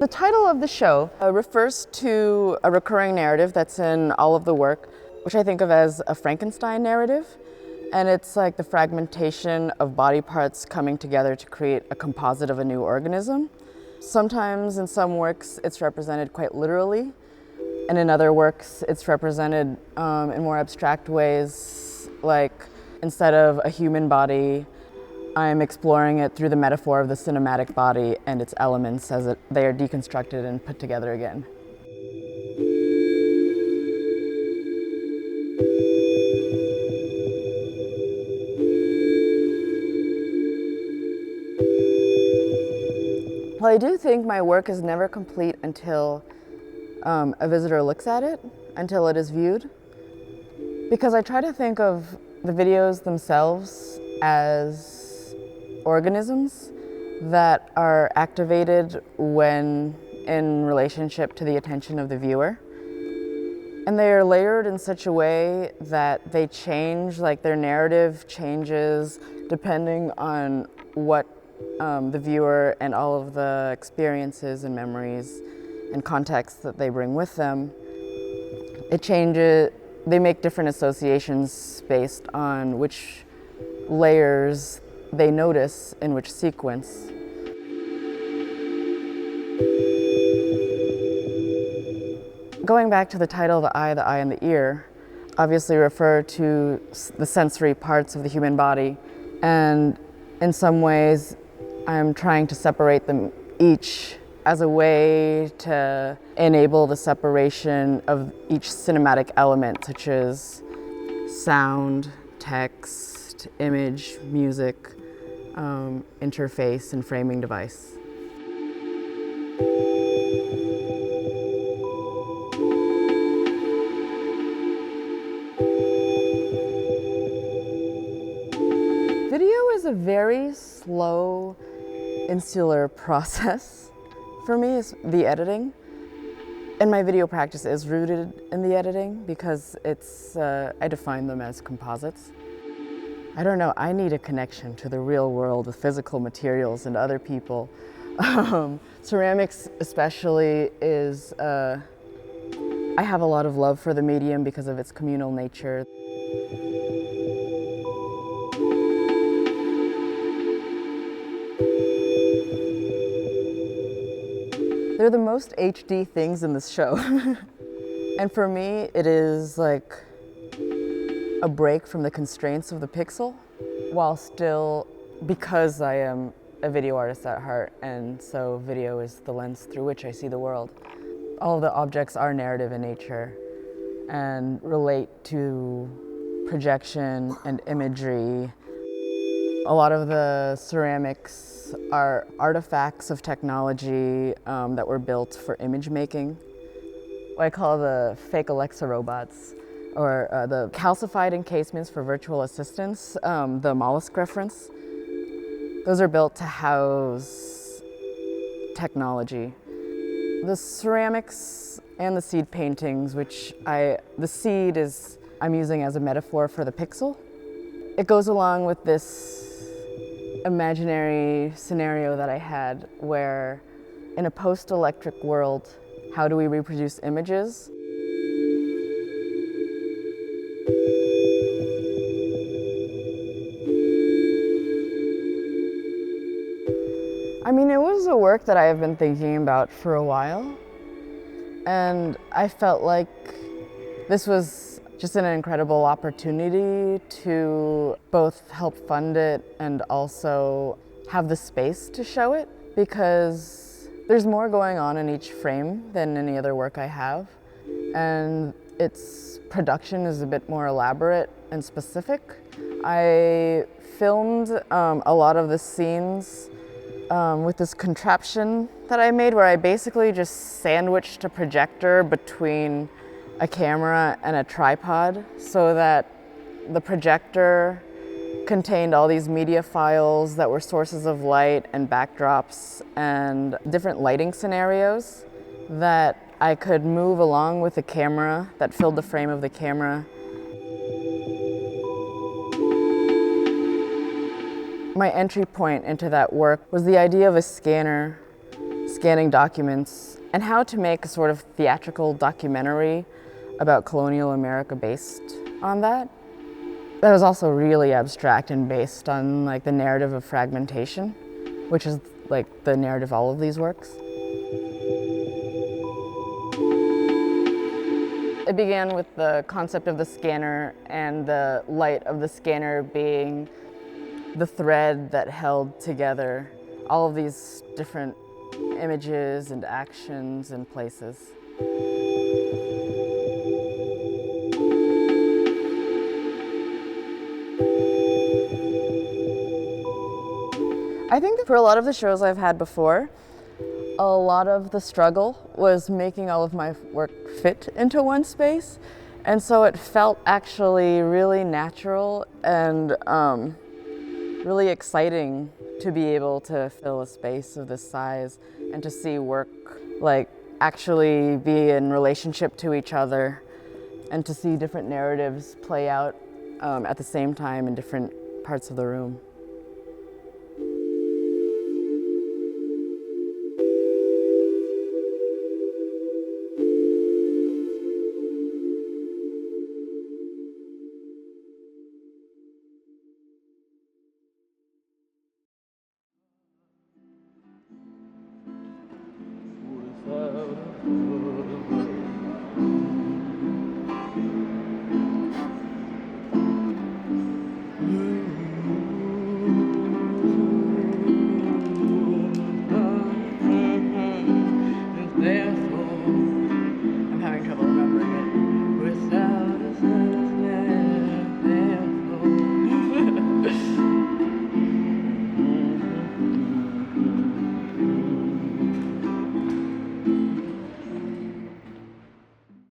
The title of the show refers to a recurring narrative that's in all of the work, which I think of as a Frankenstein narrative. And it's like the fragmentation of body parts coming together to create a composite of a new organism. Sometimes in some works it's represented quite literally, and in other works it's represented in more abstract ways, like instead of a human body, I'm exploring it through the metaphor of the cinematic body and its elements as they are deconstructed and put together again. Well, I do think my work is never complete until a visitor looks at it, until it is viewed. Because I try to think of the videos themselves as organisms that are activated when in relationship to the attention of the viewer. And they are layered in such a way that they change, like their narrative changes depending on what the viewer and all of the experiences and memories and contexts that they bring with them. It changes, they make different associations based on which layers they notice in which sequence. Going back to the title, the eye and the ear, obviously refer to the sensory parts of the human body, and in some ways I'm trying to separate them each as a way to enable the separation of each cinematic element, such as sound, text, image, music, interface, and framing device. Video is a very slow, insular process. For me, it's the editing. And my video practice is rooted in the editing because I define them as composites. I don't know, I need a connection to the real world with physical materials and other people. Ceramics especially is, I have a lot of love for the medium because of its communal nature. They're the most HD things in this show. And for me, it is like a break from the constraints of the pixel, while still, because I am a video artist at heart, and so video is the lens through which I see the world. All of the objects are narrative in nature and relate to projection and imagery. A lot of the ceramics are artifacts of technology that were built for image making. What I call the fake Alexa robots, or the calcified encasements for virtual assistants, the mollusk reference. Those are built to house technology. The ceramics and the seed paintings, which the seed I'm using as a metaphor for the pixel. It goes along with this imaginary scenario that I had where in a post-electric world, how do we reproduce images? I mean, it was a work that I have been thinking about for a while, and I felt like this was just an incredible opportunity to both help fund it and also have the space to show it, because there's more going on in each frame than any other work I have, and its production is a bit more elaborate and specific. I filmed a lot of the scenes with this contraption that I made where I basically just sandwiched a projector between a camera and a tripod so that the projector contained all these media files that were sources of light and backdrops and different lighting scenarios that I could move along with the camera that filled the frame of the camera. My entry point into that work was the idea of a scanner scanning documents, and how to make a sort of theatrical documentary about colonial America based on that. That was also really abstract and based on like the narrative of fragmentation, which is like the narrative of all of these works. It began with the concept of the scanner and the light of the scanner being the thread that held together all of these different images and actions and places. I think that for a lot of the shows I've had before, a lot of the struggle was making all of my work fit into one space. And so it felt actually really natural and really exciting to be able to fill a space of this size and to see work like actually be in relationship to each other and to see different narratives play out at the same time in different parts of the room.